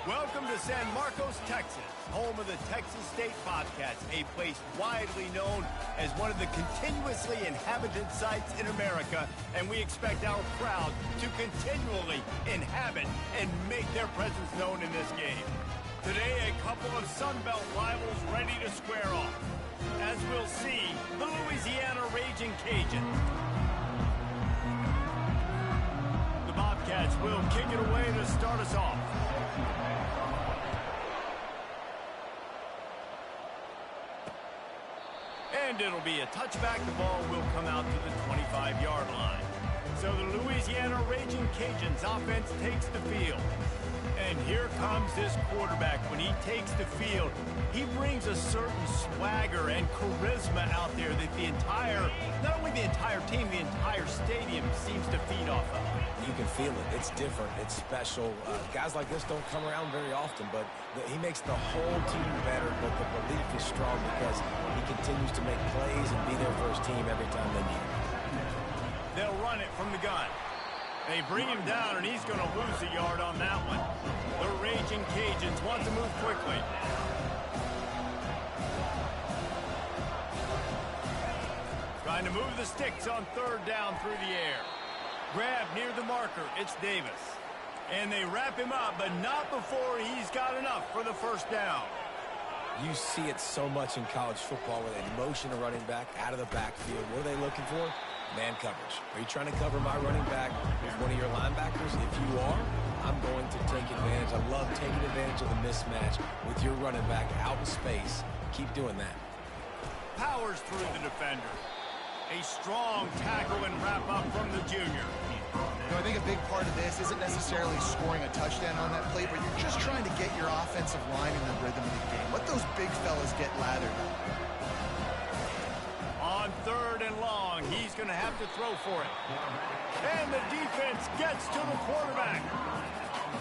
Welcome to San Marcos, Texas, home of the Texas State Bobcats, a place widely known as one of the continuously inhabited sites in America, and we expect our crowd to continually inhabit and make their presence known in this game. Today, a couple of Sun Belt rivals ready to square off. As we'll see, the Louisiana Ragin Cajuns. The Bobcats will kick it away to start us off. And it'll be a touchback. The ball will come out to the 25-yard line. So the Louisiana Ragin Cajuns offense takes the field. And here comes this quarterback. When he takes the field, he brings a certain swagger and charisma out there that not only the entire team, the entire stadium seems to feed off of. You can feel it. It's different. It's special. Guys like this don't come around very often, but he makes the whole team better, but the belief is strong because he continues to make plays and be there for his team every time they need him. They'll run it from the gun. They bring him down, and he's going to lose a yard on that one. The Ragin Cajuns want to move quickly. Trying to move the sticks on third down through the air. Grab near the marker. It's Davis. And they wrap him up, but not before he's got enough for the first down. You see it so much in college football where they motion a running back out of the backfield. What are they looking for? Man coverage. Are you trying to cover my running back with one of your linebackers? If you are, I'm going to take advantage. I love taking advantage of the mismatch with your running back out in space. Keep doing that. Powers through the defender. A strong tackle and wrap up from the junior. I think a big part of this isn't necessarily scoring a touchdown on that play, but you're just trying to get your offensive line in the rhythm of the game. Let those big fellas get lathered up. On third and long, he's going to have to throw for it. And the defense gets to the quarterback.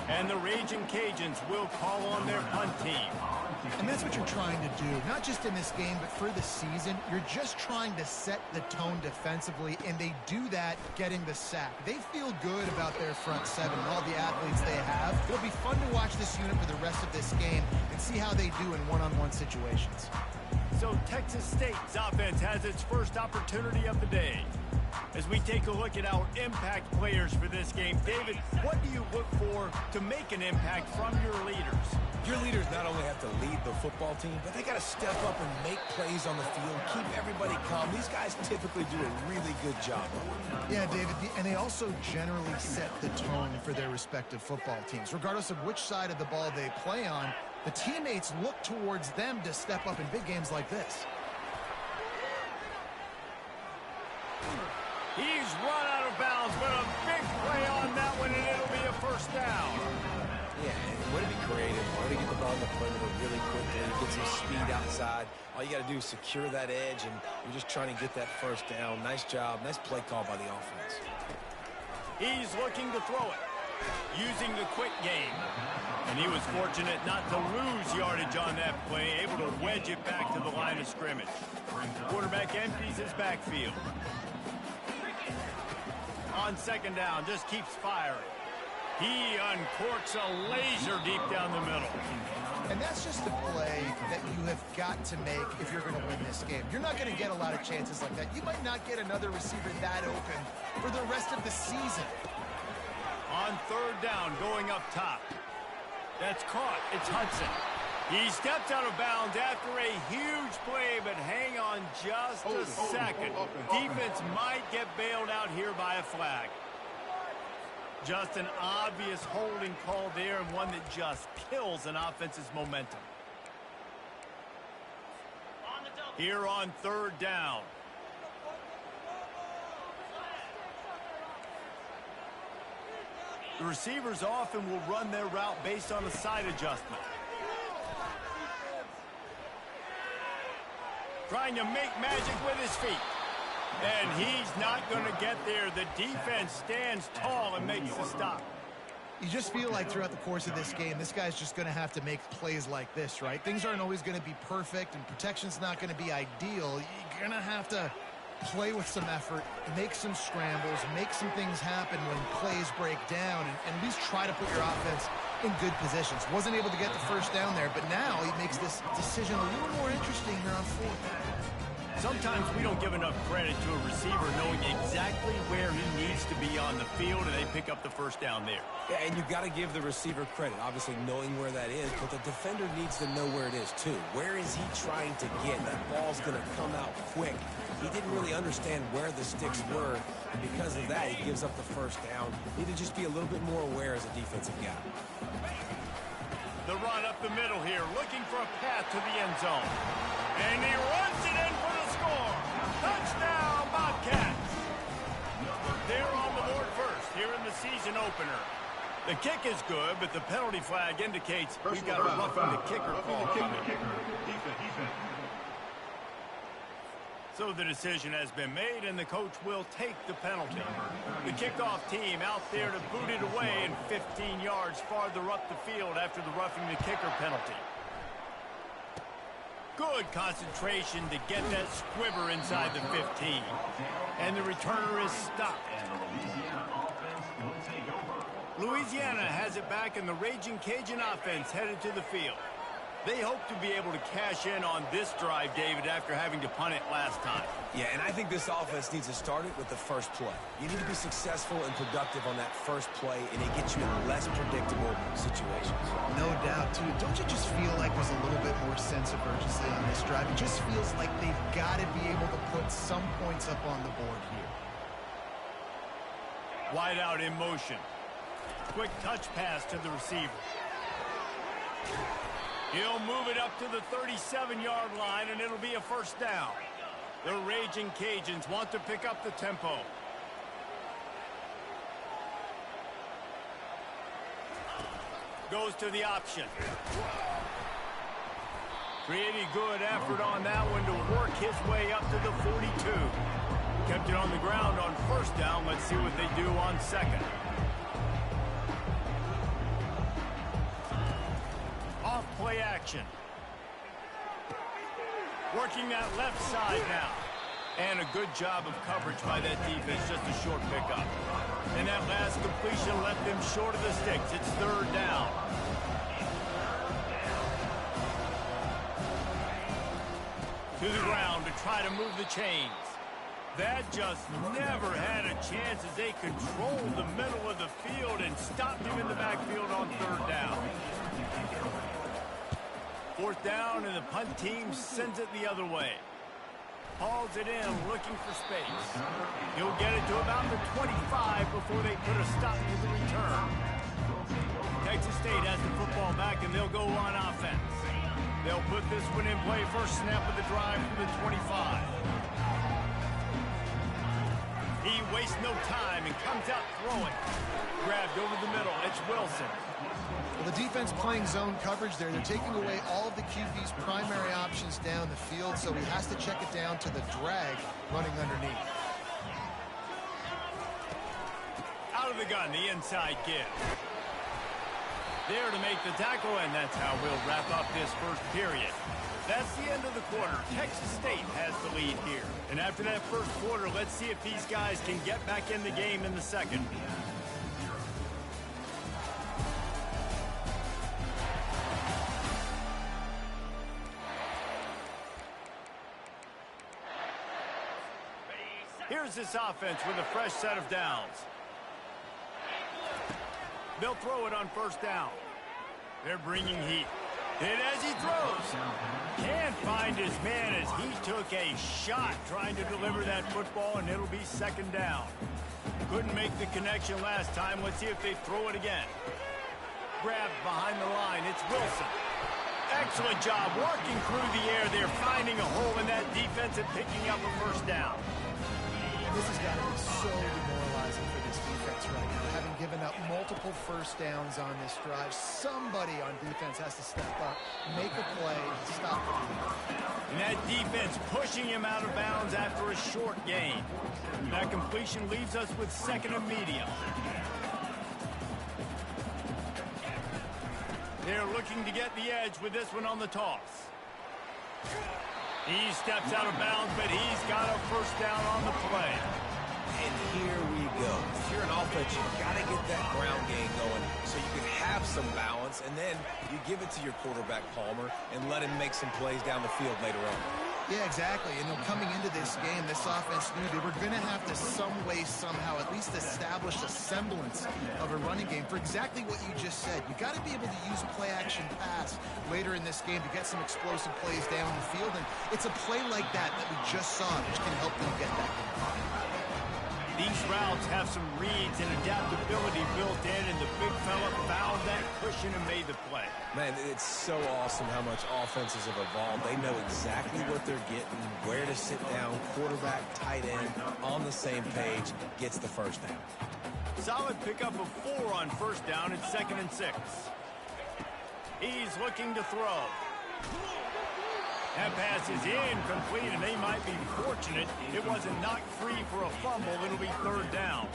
And the Ragin Cajuns will call on their punt team. And that's what you're trying to do, not just in this game, but for the season. You're just trying to set the tone defensively, and they do that getting the sack. They feel good about their front seven and all the athletes they have. It'll be fun to watch this unit for the rest of this game and see how they do in one-on-one situations. So Texas State's offense has its first opportunity of the day. As we take a look at our impact players for this game, David, what do you look for to make an impact from your leaders? Your leaders not only have to lead the football team, but they got to step up and make plays on the field, keep everybody calm. These guys typically do a really good job. Yeah, David, and they also generally set the tone for their respective football teams. Regardless of which side of the ball they play on, the teammates look towards them to step up in big games like this. He's run out of bounds, but a big play on that one, and it'll be a first down. Yeah, way to be creative, way to get the ball in the perimeter really quickly, get some speed outside. All you got to do is secure that edge, and you're just trying to get that first down. Nice job, nice play call by the offense. He's looking to throw it, using the quick game. And he was fortunate not to lose yardage on that play, able to wedge it back to the line of scrimmage. Quarterback empties his backfield. On second down, just keeps firing. He uncorks a laser deep down the middle. And that's just the play that you have got to make if you're going to win this game. You're not going to get a lot of chances like that. You might not get another receiver that open for the rest of the season. On third down, going up top. That's caught. It's Hudson. He stepped out of bounds after a huge play, but hang on just a second. Defense might get bailed out here by a flag. Just an obvious holding call there, and one that just kills an offense's momentum. Here on third down. The receivers often will run their route based on a side adjustment. Trying to make magic with his feet. And he's not going to get there. The defense stands tall and makes the stop. You just feel like throughout the course of this game, this guy's just going to have to make plays like this, right? Things aren't always going to be perfect, and protection's not going to be ideal. You're going to have to play with some effort, make some scrambles, make some things happen when plays break down, and at least try to put your offense in good positions. Wasn't able to get the first down there, but now he makes this decision a little more interesting here on fourth. Sometimes we don't give enough credit to a receiver knowing exactly where he needs to be on the field, and they pick up the first down there. Yeah, and you've got to give the receiver credit, obviously knowing where that is, but the defender needs to know where it is too. Where is he trying to get? That ball's going to come out quick. He didn't really understand where the sticks were, and because of that, he gives up the first down. Need to just be a little bit more aware as a defensive guy. The run up the middle here, looking for a path to the end zone. And he runs it in for the score. Touchdown, Bobcats. They're on the board first here in the season opener. The kick is good, but the penalty flag indicates we've got a roughing the kicker call coming. So the decision has been made, and the coach will take the penalty. The kickoff team out there to boot it away and 15 yards farther up the field after the roughing the kicker penalty. Good concentration to get that squibber inside the 15. And the returner is stopped. Louisiana has it back, and the Ragin Cajun offense headed to the field. They hope to be able to cash in on this drive, David, after having to punt it last time. Yeah, and I think this offense needs to start it with the first play. You need to be successful and productive on that first play, and it gets you in less predictable situations. No doubt, too. Don't you just feel like there's a little bit more sense of urgency on this drive? It just feels like they've got to be able to put some points up on the board here. Wide out in motion. Quick touch pass to the receiver. He'll move it up to the 37-yard line, and it'll be a first down. The Ragin Cajuns want to pick up the tempo. Goes to the option. Pretty good effort on that one to work his way up to the 42. Kept it on the ground on first down. Let's see what they do on second. Play action. Working that left side now. And a good job of coverage by that defense, just a short pickup. And that last completion left them short of the sticks. It's third down. To the ground to try to move the chains. That just never had a chance as they controlled the middle of the field and stopped him in the backfield on third down. Fourth down, and the punt team sends it the other way. Hauls it in, looking for space. He'll get it to about the 25 before they put a stop to the return. Texas State has the football back, and they'll go on offense. They'll put this one in play. First snap of the drive from the 25. He wastes no time and comes out throwing. Grabbed over the middle. It's Wilson. Well, the defense playing zone coverage there. They're taking away all of the QB's primary options down the field, so he has to check it down to the drag running underneath. Out of the gun, the inside give. There to make the tackle, and that's how we'll wrap up this first period. That's the end of the quarter. Texas State has the lead here. And after that first quarter, let's see if these guys can get back in the game in the second. Here's this offense with a fresh set of downs. They'll throw it on first down. They're bringing heat. Hit as he throws. Can't find his man as he took a shot trying to deliver that football, and it'll be second down. Couldn't make the connection last time. Let's see if they throw it again. Grabbed behind the line. It's Wilson. Excellent job working through the air. They're finding a hole in that defense and picking up a first down. This has got to be so demoralizing for this defense right now. Having given up multiple first downs on this drive, somebody on defense has to step up, make a play, and stop it. And that defense pushing him out of bounds after a short gain. That completion leaves us with second and medium. They're looking to get the edge with this one on the toss. He steps out of bounds, but he's got a first down on the play. And here we go. If you're an offense, you've got to get that ground game going so you can have some balance, and then you give it to your quarterback, Palmer, and let him make some plays down the field later on. Yeah, exactly. And coming into this game, this offense knew they were going to have to some way, somehow, at least establish a semblance of a running game for exactly what you just said. You got to be able to use play-action pass later in this game to get some explosive plays down the field. And it's a play like that we just saw, which can help them get that game. These routes have some reads and adaptability built in, and the big fella found that cushion and made the play. Man, it's so awesome how much offenses have evolved. They know exactly what they're getting, where to sit down, quarterback, tight end, on the same page, gets the first down. Solid pickup of 4 on first down. It's 2nd and 6. He's looking to throw. That pass is incomplete, and they might be fortunate it wasn't knocked free for a fumble. It'll be 3rd down.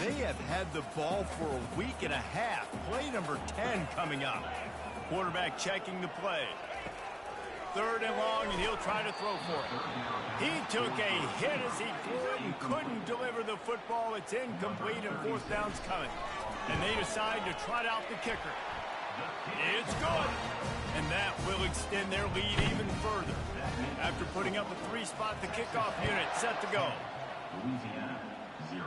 They have had the ball for a week and a half. Play number 10 coming up. Quarterback checking the play. 3rd and long, and he'll try to throw for it. He took a hit as he threw it and couldn't deliver the football. It's incomplete, and 4th down's coming. And they decide to trot out the kicker. It's good. And that will extend their lead even further. After putting up a 3-spot, the kickoff unit set to go. Louisiana, 0.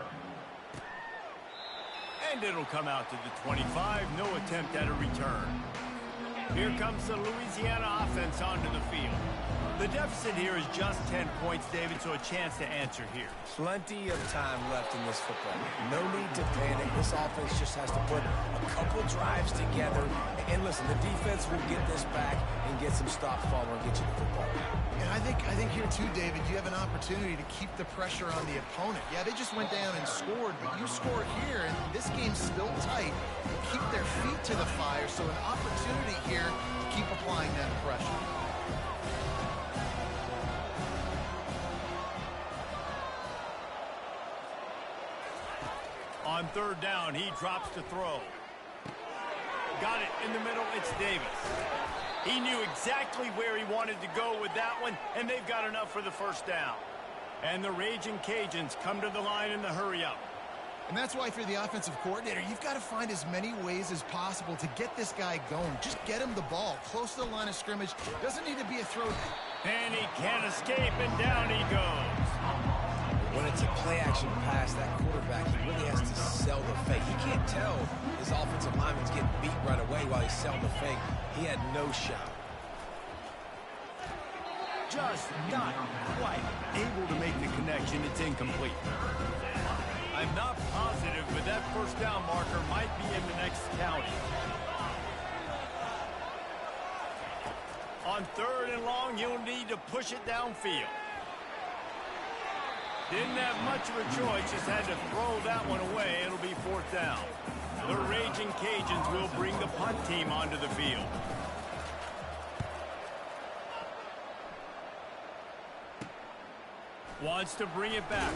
And it'll come out to the 25. No attempt at a return. Here comes the Louisiana offense onto the field. The deficit here is just 10 points, David, so a chance to answer here. Plenty of time left in this football game. No need to panic. This offense just has to put a couple drives together. And listen, the defense will get this back and get some stops, Palmer, and get you the football. And I think here too, David, you have an opportunity to keep the pressure on the opponent. Yeah, they just went down and scored, but you score here, and this game's still tight. You keep their feet to the fire, so an opportunity here to keep applying that pressure. On 3rd down, he drops to throw. Got it in the middle. It's Davis. He knew exactly where he wanted to go with that one, and they've got enough for the 1st down. And the Ragin Cajuns come to the line in the hurry-up. And that's why, if you're the offensive coordinator, you've got to find as many ways as possible to get this guy going. Just get him the ball close to the line of scrimmage. Doesn't need to be a throw down. And he can't escape, and down he goes. When it's a play-action pass, that quarterback, he really has to sell the fake. He can't tell his offensive lineman's getting beat right away while he's selling the fake. He had no shot. Just not quite able to make the connection. It's incomplete. I'm not positive, but that 1st down marker might be in the next county. On 3rd and long, you'll need to push it downfield. Didn't have much of a choice, just had to throw that one away. It'll be 4th down. The Ragin Cajuns will bring the punt team onto the field. Wants to bring it back.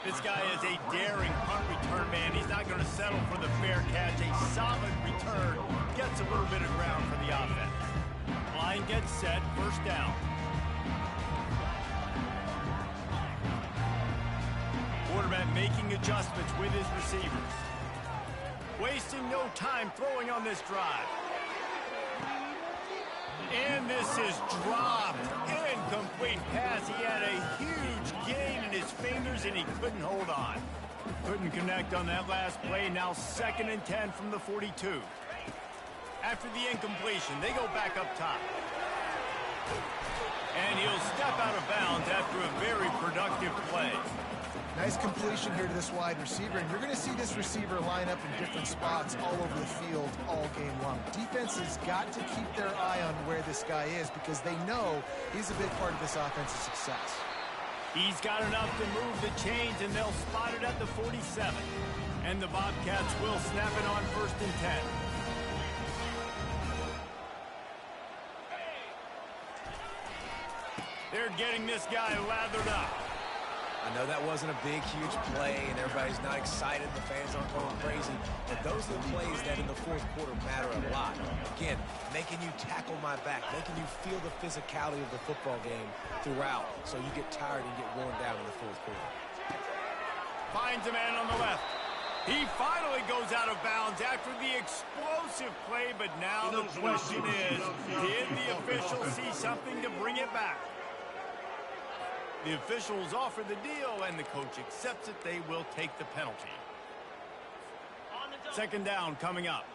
This guy is a daring punt return man. He's not going to settle for the fair catch. A solid return. Gets a little bit of ground for the offense. Line gets set. 1st down. Quarterback making adjustments with his receivers. Wasting no time throwing on this drive. And this is dropped. Incomplete pass. He had a huge gain in his fingers, and he couldn't hold on. Couldn't connect on that last play. Now 2nd and 10 from the 42. After the incompletion, they go back up top. And he'll step out of bounds after a very productive play. Nice completion here to this wide receiver, and you're going to see this receiver line up in different spots all over the field all game long. Defense has got to keep their eye on where this guy is because they know he's a big part of this offense's success. He's got enough to move the chains, and they'll spot it at the 47. And the Bobcats will snap it on 1st and 10. They're getting this guy lathered up. I know that wasn't a big, huge play, and everybody's not excited. The fans aren't going crazy. But those are the plays that in the fourth quarter matter a lot. Again, making you tackle my back, making you feel the physicality of the football game throughout, so you get tired and get worn down in the fourth quarter. Finds a man on the left. He finally goes out of bounds after the explosive play, but now the question is, did the official see something to bring it back? The officials offer the deal, and the coach accepts it. They will take the penalty. Second down coming up.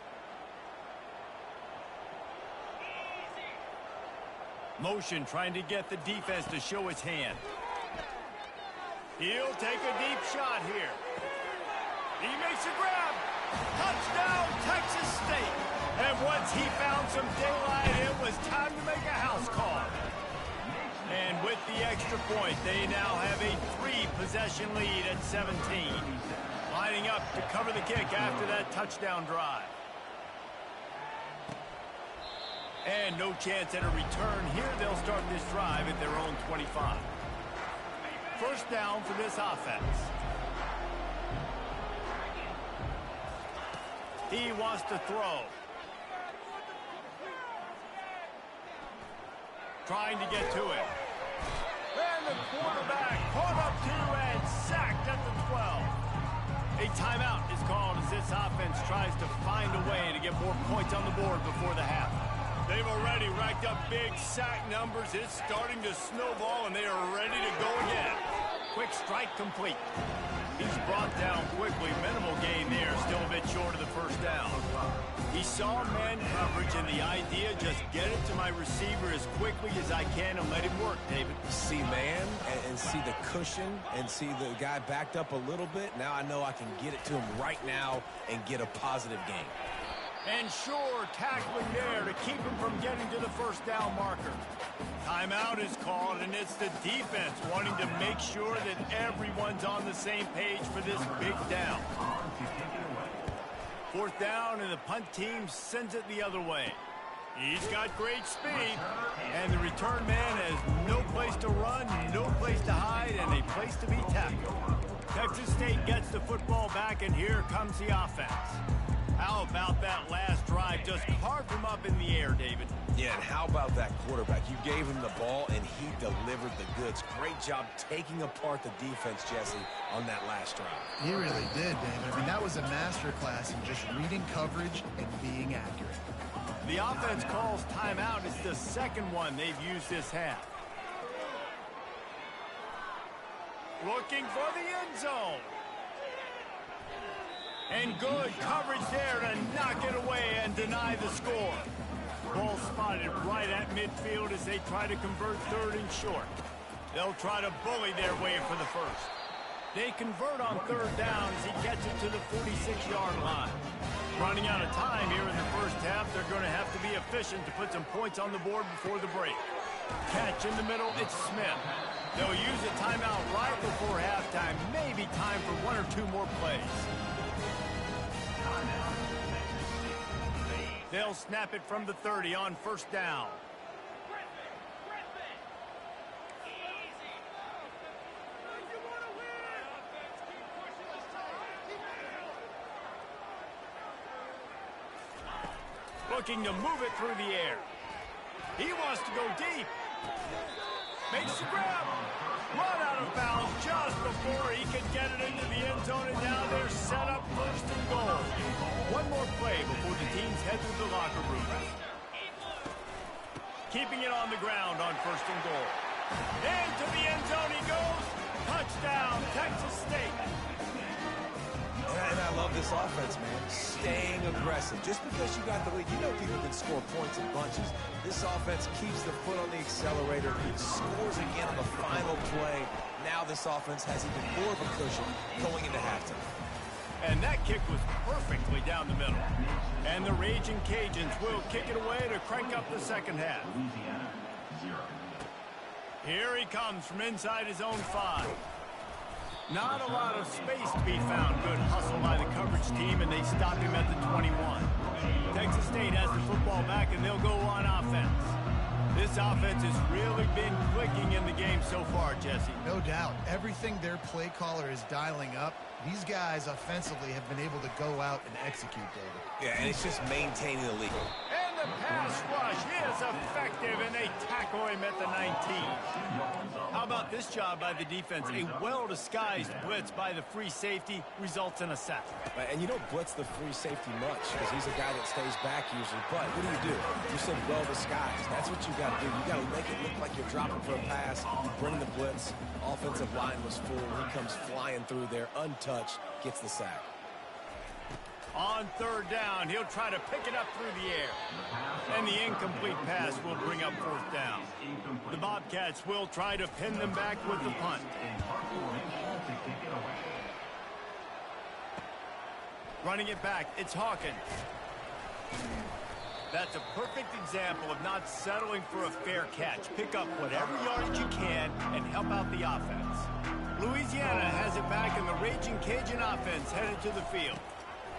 Motion trying to get the defense to show his hand. He'll take a deep shot here. He makes a grab. Touchdown, Texas State. And once he found some daylight, it was time to make a house call. And with the extra point, they now have a 3-possession lead at 17. Lining up to cover the kick after that touchdown drive. And no chance at a return here. They'll start this drive at their own 25. First down for this offense. He wants to throw. Trying to get to it. And the quarterback caught up to and sacked at the 12. A timeout is called as this offense tries to find a way to get more points on the board before the half. They've already racked up big sack numbers. It's starting to snowball, and they are ready to go again. Quick strike complete. He's brought down quickly. Minimal gain there. Still a bit short of the first down. He saw man coverage, and the idea, just get it to my receiver as quickly as I can and let him work, David. See man and see the cushion and see the guy backed up a little bit. Now I know I can get it to him right now and get a positive gain. And sure, tackling there to keep him from getting to the first down marker. Timeout is called, and it's the defense wanting to make sure that everyone's on the same page for this big down. Fourth down, and the punt team sends it the other way. He's got great speed, and the return man has no place to run, no place to hide, and a place to be tackled. Texas State gets the football back, and here comes the offense. How about that last drive? Just carved him up in the air, David. Yeah, and how about that quarterback? You gave him the ball, and he delivered the goods. Great job taking apart the defense, Jesse, on that last drive. He really did, David. I mean, that was a masterclass in just reading coverage and being accurate. The offense calls timeout. It's the second one they've used this half. Looking for the end zone. And good coverage there to knock it away and deny the score. Ball spotted right at midfield as they try to convert third and short. They'll try to bully their way for the first. They convert on third down as he gets it to the 46-yard line. Running out of time here in the first half, they're going to have to be efficient to put some points on the board before the break. Catch in the middle, it's Smith. They'll use a timeout right before halftime. Maybe time for one or two more plays. They'll snap it from the 30 on first down. Looking to move it through the air. He wants to go deep. Makes the grab. Run out of bounds just before he could get it into the end zone, and now they're set up first and goal. One more play before the teams head to the locker room. Keeping it on the ground on first and goal. Into the end zone he goes. Touchdown, Texas State. And I love this offense, man. Staying aggressive. Just because you got the lead, you know people can score points in bunches. This offense keeps the foot on the accelerator. It scores again on the final play. Now this offense has even more of a cushion going into halftime. And that kick was perfectly down the middle. And the Ragin Cajuns will kick it away to crank up the second half. Here he comes from inside his own 5. Not a lot of space to be found. Good hustle by the coverage team, and they stop him at the 21. Texas State has the football back, and they'll go on offense. This This offense has really been clicking in the game so far, Jesse. No doubt. Everything their play caller is dialing up, these guys offensively have been able to go out and execute, David. Yeah, and it's just maintaining the lead. And the pass rush is effective, and they tackle him at the 19. How about this job by the defense? A well-disguised blitz by the free safety results in a sack. And you don't blitz the free safety much because he's a guy that stays back usually. But what do? You said well-disguised. That's what you got to do. You got to make it look like you're dropping for a pass. You bring the blitz. Offensive line was full. He comes flying through there, untouched, gets the sack. On third down, he'll try to pick it up through the air. And the incomplete pass will bring up fourth down. The Bobcats will try to pin them back with the punt. Running it back, it's Hawkins. That's a perfect example of not settling for a fair catch. Pick up whatever yardage you can and help out the offense. Louisiana has it back, and the Ragin Cajun offense headed to the field.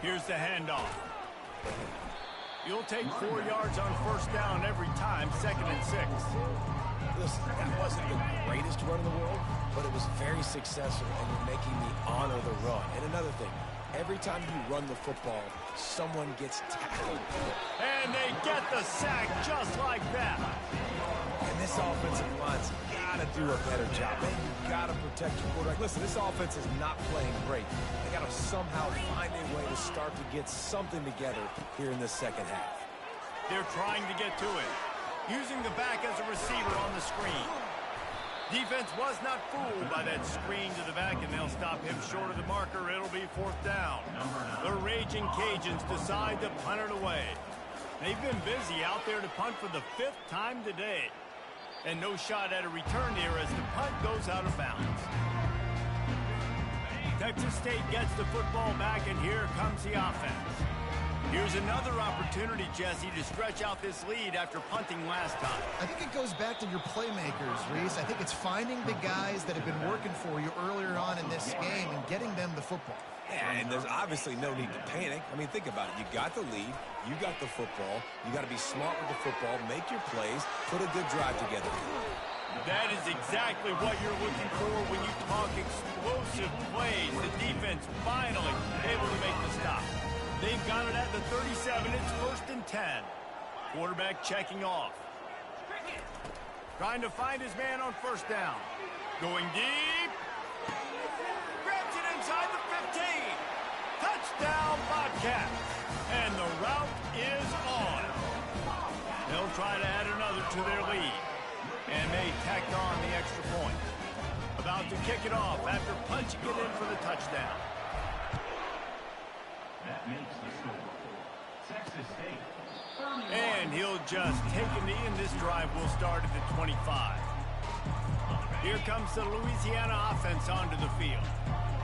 Here's the handoff. You'll take 4 yards on first down every time, 2nd and 6. Listen, that wasn't the greatest run in the world, but it was very successful, and you're making me honor the run. And another thing, every time you run the football, someone gets tackled. And they get the sack just like that. And this offensive line's got to do a better job. They've got to protect your quarterback. Listen, this offense is not playing great. They got to somehow find a way to start to get something together here in the second half. They're trying to get to it, using the back as a receiver on the screen. Defense was not fooled by that screen to the back, and they'll stop him short of the marker. It'll be fourth down. The Ragin Cajuns decide to punt it away. They've been busy out there to punt for the 5th time today. And no shot at a return here as the punt goes out of bounds. Texas State gets the football back, and here comes the offense. Here's another opportunity, Jesse, to stretch out this lead after punting last time. I think it goes back to your playmakers, Reese. I think it's finding the guys that have been working for you earlier on in this game and getting them the football. Yeah, and there's obviously no need to panic. I mean, think about it. You got the lead. You got the football. You got to be smart with the football, make your plays, put a good drive together. That is exactly what you're looking for when you talk explosive plays. The defense finally able to make the stop. They've got it at the 37. It's 1st and 10. Quarterback checking off. Trying to find his man on first down. Going deep. Grabs it inside the 15. Touchdown, Bobcats. And the route is on. They'll try to add another to their lead. And they tacked on the extra point. About to kick it off after punching it in for the touchdown. That makes the score. Texas State. And he'll just take a knee, and this drive will start at the 25. Here comes the Louisiana offense onto the field.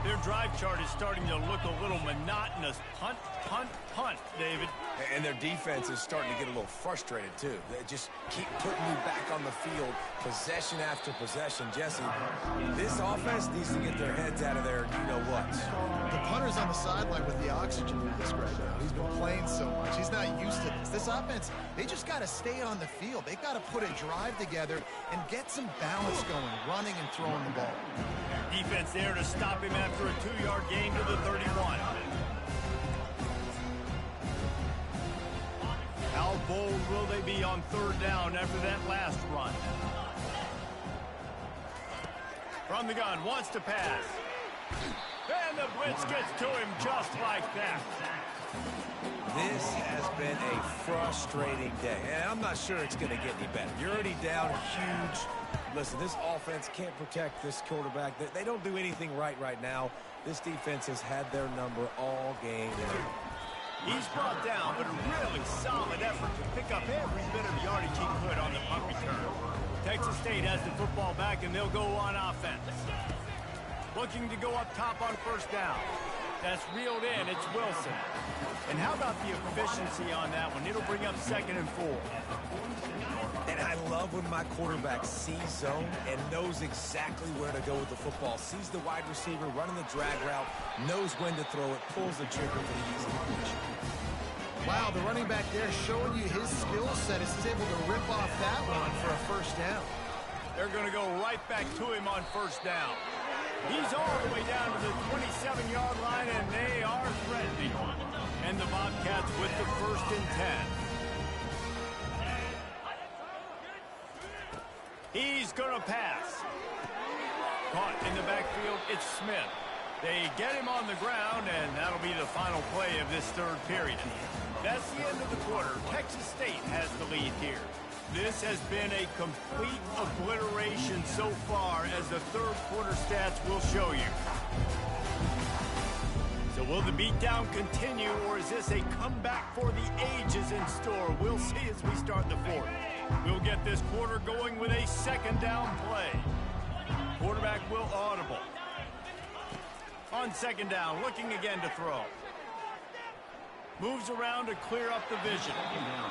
Their drive chart is starting to look a little monotonous. Punt, punt, punt, David. And their defense is starting to get a little frustrated, too. They just keep putting you back on the field, possession after possession. Jesse, this offense needs to get their heads out of their you-know-what. The punter's on the sideline with the oxygen mask right now. He's been playing so much. He's not used to this. This offense, they just got to stay on the field. They got to put a drive together and get some balance going, running and throwing the ball. Defense there to stop him after a 2-yard gain to the 31. How bold will they be on third down after that last run? From the gun, wants to pass. And the blitz gets to him just like that. This has been a frustrating day, and I'm not sure it's going to get any better. You're already down huge. Listen, this offense can't protect this quarterback. They don't do anything right now. This defense has had their number all game long. He's brought down, but a really solid effort to pick up every bit of yardage he could on the punt return. Texas State has the football back, and they'll go on offense. Looking to go up top on first down. That's reeled in. It's Wilson. And how about the efficiency on that one? It'll bring up 2nd and 4. And I love when my quarterback sees zone and knows exactly where to go with the football. Sees the wide receiver running the drag route, knows when to throw it, pulls the trigger for the easy completion. Wow, the running back there showing you his skill set as he's able to rip off that one for a first down. They're going to go right back to him on first down. He's all the way down to the 27-yard line, and they are threatening. And the Bobcats with the 1st and 10. He's going to pass. Caught in the backfield, it's Smith. They get him on the ground, and that'll be the final play of this 3rd period. That's the end of the quarter. Texas State has the lead here. This has been a complete obliteration so far, as the 3rd quarter stats will show you. So will the beatdown continue, or is this a comeback for the ages in store? We'll see as we start the 4th. We'll get this quarter going with a 2nd down play. Quarterback will audible. On 2nd down, looking again to throw. Moves around to clear up the vision.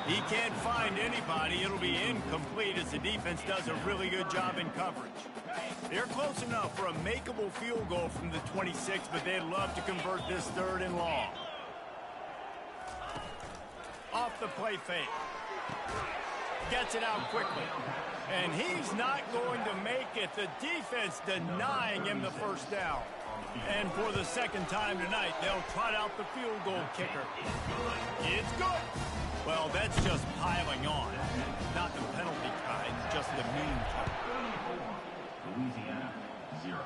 He can't find anybody. It'll be incomplete as the defense does a really good job in coverage. They're close enough for a makeable field goal from the 26, but they'd love to convert this 3rd and long. Off the play fake. Gets it out quickly. And he's not going to make it. The defense denying him the 1st down. And for the 2nd time tonight, they'll trot out the field goal kicker. It's good. Well, that's just piling on. Not the penalty kind, just the mean kind. Louisiana, 0.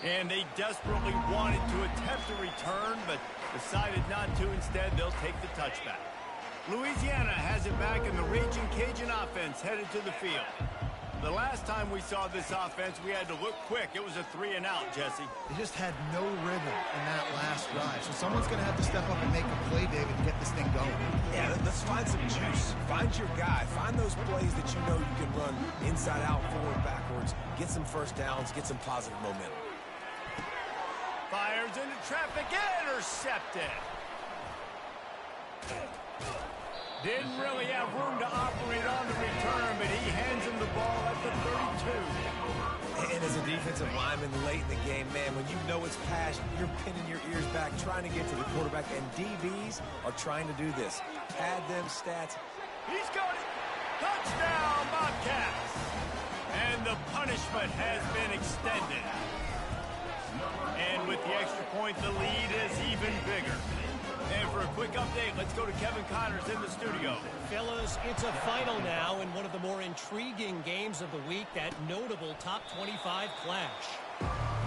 And they desperately wanted to attempt a return, but decided not to. Instead, they'll take the touchback. Louisiana has it back, and the Ragin Cajun offense headed to the field. The last time we saw this offense, we had to look quick. It was a 3-and-out, Jesse. They just had no rhythm in that last drive. So someone's going to have to step up and make a play, David, and get this thing going. Yeah, let's find some juice. Find your guy. Find those plays that you know you can run inside out, forward, backwards. Get some 1st downs. Get some positive momentum. Fires into traffic. Intercepted. Didn't really have room to operate on the return, but he hands him the ball at the 32. And as a defensive lineman late in the game, man, when you know it's passed, you're pinning your ears back, trying to get to the quarterback, and DBs are trying to do this. Pad them stats. He's got it. Touchdown, Bobcats. And the punishment has been extended. And with the extra point, the lead is even bigger. And for a quick update, let's go to Kevin Connors in the studio. Fellas, it's a final now in one of the more intriguing games of the week, that notable top 25 clash.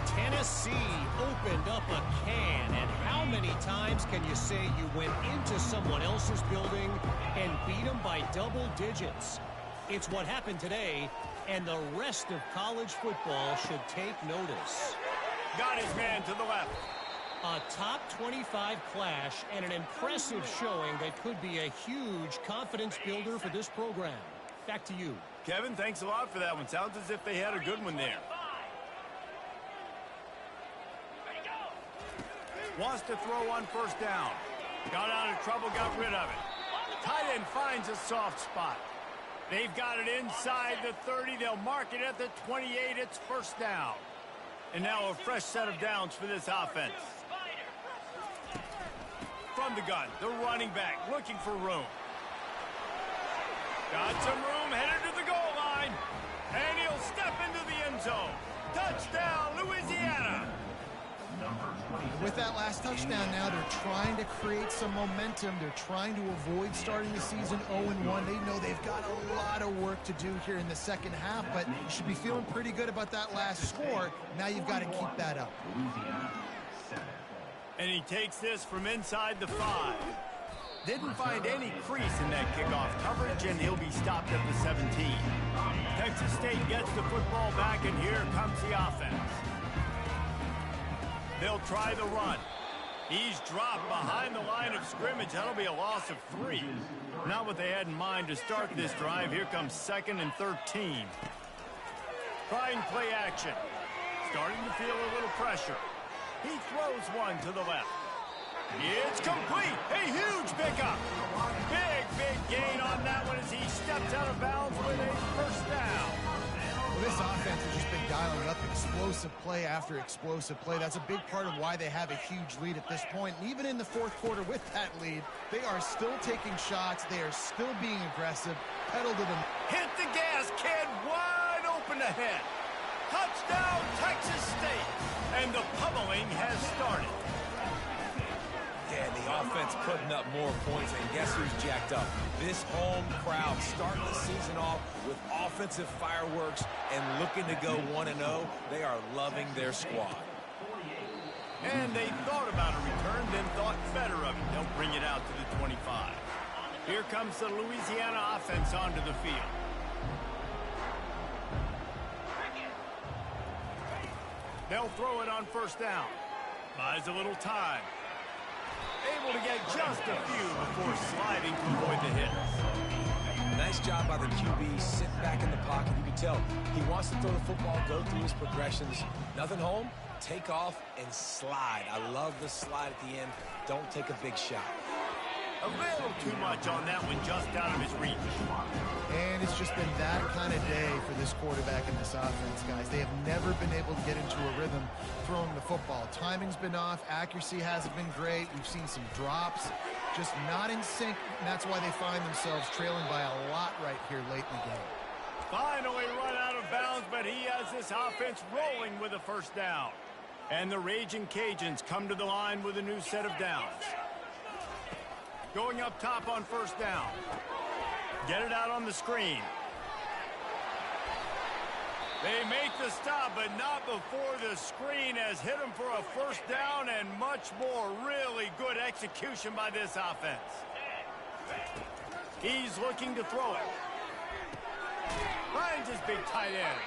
Tennessee opened up a can, and how many times can you say you went into someone else's building and beat them by double digits? It's what happened today, and the rest of college football should take notice. Got his man to the left. A top 25 clash and an impressive showing that could be a huge confidence builder for this program. Back to you. Kevin, thanks a lot for that one. Sounds as if they had a good one there. Wants to throw on 1st down. Got out of trouble, got rid of it. Tight end finds a soft spot. They've got it inside the 30. They'll mark it at the 28. It's 1st down. And now a fresh set of downs for this offense. From the gun, the running back looking for room. Got some room, headed to the goal line. And he'll step into the end zone. Touchdown, Louisiana. With that last touchdown now, they're trying to create some momentum. They're trying to avoid starting the season 0-1. They know they've got a lot of work to do here in the 2nd half, but you should be feeling pretty good about that last score. Now you've got to keep that up. And he takes this from inside the 5. Didn't find any crease in that kickoff coverage, and he'll be stopped at the 17. Texas State gets the football back, and here comes the offense. They'll try the run. He's dropped behind the line of scrimmage. That'll be a loss of 3. Not what they had in mind to start this drive. Here comes 2nd and 13. Trying play action. Starting to feel a little pressure. He throws one to the left. It's complete. A huge pickup. Big gain on that one as he steps out of bounds with a 1st down. Well, this offense has just been dialing up explosive play after explosive play. That's a big part of why they have a huge lead at this point. And even in the fourth quarter with that lead, they are still taking shots. They are still being aggressive. Pedal to them. Hit the gas, kid. Wide open ahead. Touchdown, Texas State. And the pummeling has started. Yeah, the offense putting up more points, and guess who's jacked up? This home crowd starting the season off with offensive fireworks and looking to go 1-0. They are loving their squad. And they thought about a return, then thought better of it. They'll bring it out to the 25. Here comes the Louisiana offense onto the field. They'll throw it on first down. Buys a little time. Able to get just a few before sliding to avoid the hits. Nice job by the QB, sitting back in the pocket. You can tell he wants to throw the football, go through his progressions. Nothing home, take off, and slide. I love the slide at the end. Don't take a big shot. A little too much on that one, just out of his reach. And it's just been that kind of day for this quarterback and this offense, guys. They have never been able to get into a rhythm throwing the football. Timing's been off. Accuracy hasn't been great. We've seen some drops. Just not in sync, and that's why they find themselves trailing by a lot right here late in the game. Finally run out of bounds, but he has this offense rolling with a first down. And the Ragin Cajuns come to the line with a new set of downs. Going up top on first down. Get it out on the screen. They make the stop, but not before the screen has hit them for a first down, and much more. Really good execution by this offense. He's looking to throw it. Finds his big tight end.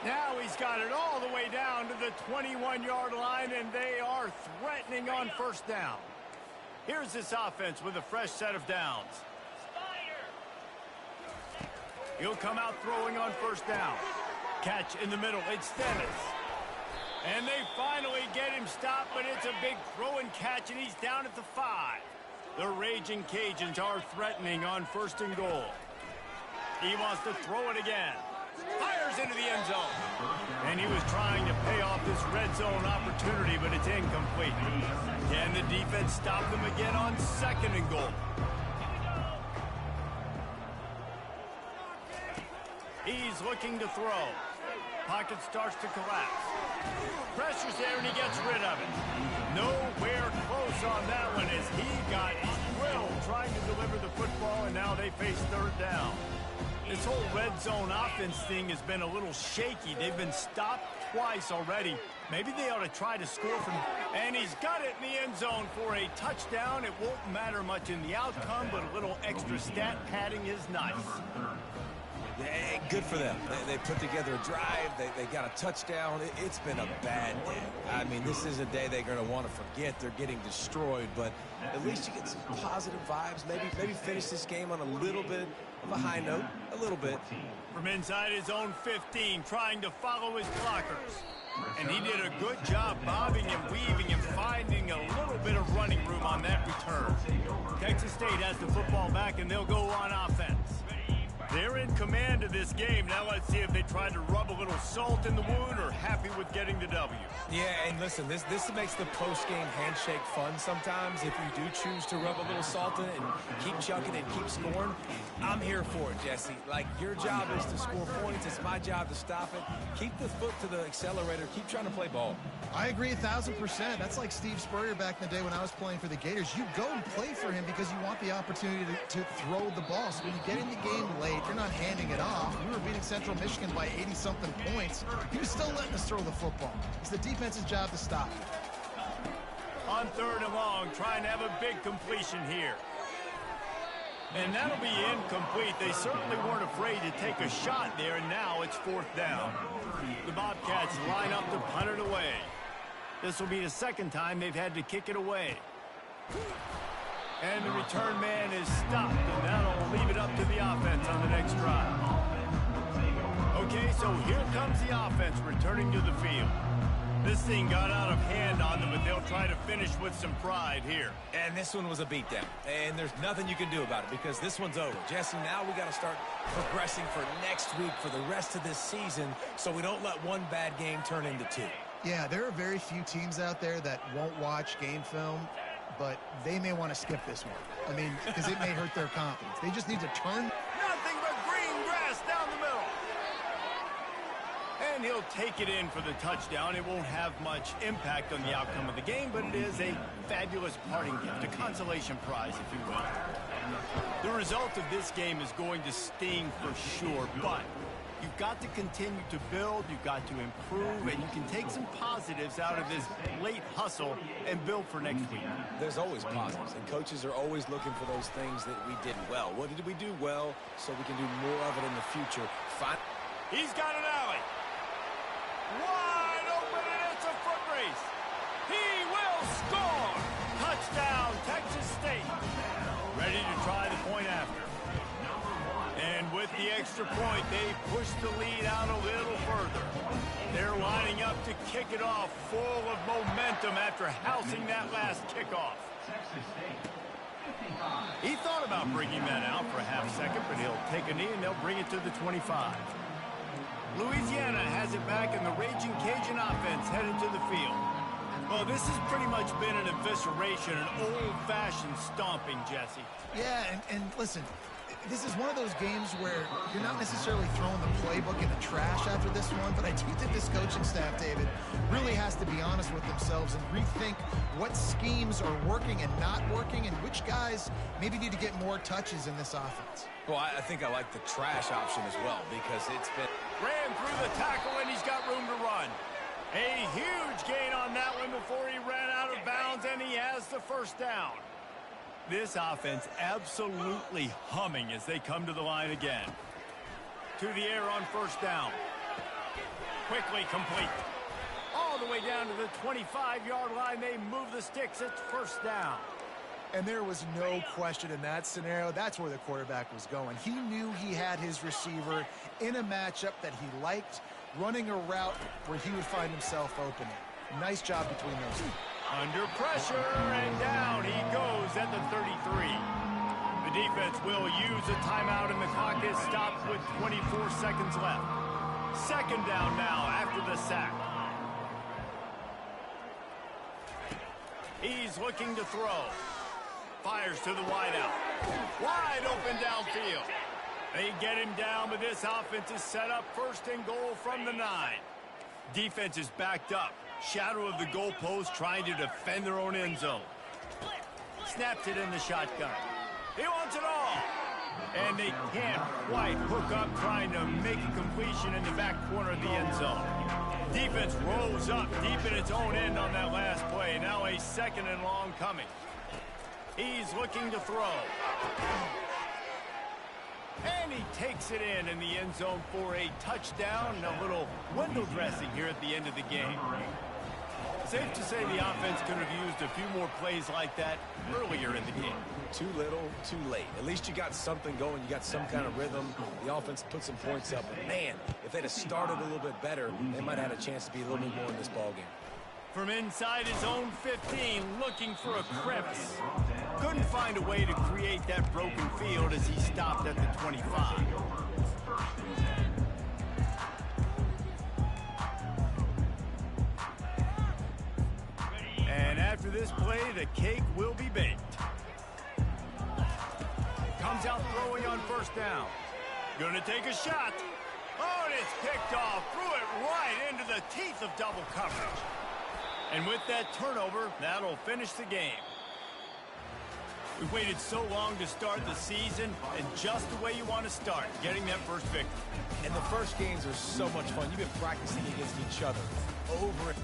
Now he's got it all the way down to the 21-yard line, and they are threatening on first down. Here's this offense with a fresh set of downs. He'll come out throwing on first down. Catch in the middle. It's Dennis. And they finally get him stopped, but it's a big throw and catch, and he's down at the 5. The Ragin Cajuns are threatening on first and goal. He wants to throw it again. Fires into the end zone. And he was trying to pay off this red zone opportunity, but it's incomplete. Can the defense stop them again on second and goal? He's looking to throw. Pocket starts to collapse. Pressure's there, and he gets rid of it. Nowhere close on that one as he got drilled trying to deliver the football, and now they face third down. This whole red zone offense thing has been a little shaky. They've been stopped twice already. Maybe they ought to try to score from... And he's got it in the end zone for a touchdown. It won't matter much in the outcome, but a little extra stat padding is nice. Yeah, good for them. They put together a drive. They got a touchdown. It's been a bad day. I mean, this is a day they're going to want to forget. They're getting destroyed, but at least you get some positive vibes. Maybe finish this game on a little bit of a high note. A little bit. From inside his own 15, trying to follow his blockers. And he did a good job bobbing and weaving and finding a little bit of running room on that return. Texas State has the football back, and they'll go on offense. They're in command of this game. Now let's see if they try to rub a little salt in the wound or happy with getting the W. Yeah, and listen, this makes the post-game handshake fun sometimes. If you do choose to rub a little salt in it and keep chucking and keep scoring, I'm here for it, Jesse. Like, your job is to score points. It's my job to stop it. Keep the foot to the accelerator. Keep trying to play ball. I agree 1,000%. That's like Steve Spurrier back in the day when I was playing for the Gators. You go and play for him because you want the opportunity to throw the ball. So when you get in the game late, you're not handing it off. We were beating Central Michigan by 80-something points. He was still letting us throw the football. It's the defense's job to stop it. On third and long, trying to have a big completion here. And that'll be incomplete. They certainly weren't afraid to take a shot there, and now it's fourth down. The Bobcats line up to punt it away. This will be the second time they've had to kick it away. And the return man is stopped, and that'll leave it up to the offense on the next drive. Okay, so here comes the offense returning to the field. This thing got out of hand on them, but they'll try to finish with some pride here. And this one was a beatdown. And there's nothing you can do about it because this one's over. Jesse, now we got to start progressing for next week for the rest of this season so we don't let one bad game turn into two. Yeah, there are very few teams out there that won't watch game film, but they may want to skip this one. I mean, because it may hurt their confidence. They just need to turn. Nothing but green grass down the middle. And he'll take it in for the touchdown. It won't have much impact on the outcome of the game, but it is a fabulous parting gift, a consolation prize, if you will. The result of this game is going to sting for sure, but you've got to continue to build, you've got to improve, and you can take some positives out of this late hustle and build for next week. There's always positives, and coaches are always looking for those things that we did well. What did we do well so we can do more of it in the future? He's got an alley. Wide open, and it's a foot race. He will score. Touchdown, Texas State. Ready to try the point after. And with the extra point, they push the lead out a little further. They're lining up to kick it off, full of momentum after housing that last kickoff. He thought about bringing that out for a half second, but he'll take a knee and they'll bring it to the 25. Louisiana has it back, and the Ragin Cajun offense headed to the field. Well, this has pretty much been an evisceration, an old-fashioned stomping, Jesse. Yeah, and listen, this is one of those games where you're not necessarily throwing the playbook in the trash after this one, but I do think this coaching staff, David, really has to be honest with themselves and rethink what schemes are working and not working and which guys maybe need to get more touches in this offense. Well, I think I like the trash option as well because it's been... Ran through the tackle, and he's got room to run. A huge gain on that one before he ran out of bounds, and he has the first down. This offense absolutely humming as they come to the line again. To the air on first down. Quickly complete. All the way down to the 25-yard line. They move the sticks. It's first down. And there was no question in that scenario. That's where the quarterback was going. He knew he had his receiver in a matchup that he liked, running a route where he would find himself open. Nice job between those two. Under pressure, and down he goes at the 33. The defense will use a timeout, and the clock is stopped with 24 seconds left. Second down now after the sack. He's looking to throw. Fires to the wideout. Wide open downfield. They get him down, but this offense is set up first and goal from the 9. Defense is backed up. Shadow of the goalpost trying to defend their own end zone. Snaps it in the shotgun. He wants it all. And they can't quite hook up trying to make a completion in the back corner of the end zone. Defense rolls up deep in its own end on that last play. Now a second and long coming. He's looking to throw. And he takes it in the end zone for a touchdown and a little window dressing here at the end of the game. Safe to say the offense could have used a few more plays like that earlier in the game. Too little, too late. At least you got something going. You got some kind of rhythm. The offense put some points up. But, man, if they'd have started a little bit better, they might have had a chance to be a little bit more in this ballgame. From inside his own 15, looking for a crevice. Couldn't find a way to create that broken field as he stopped at the 25. And after this play, the cake will be baked. Comes out throwing on first down. Gonna take a shot. Oh, and it's picked off. Threw it right into the teeth of double coverage. And with that turnover, that'll finish the game. We've waited so long to start the season, and just the way you want to start, getting that first victory. And the first games are so much fun. You've been practicing against each other over and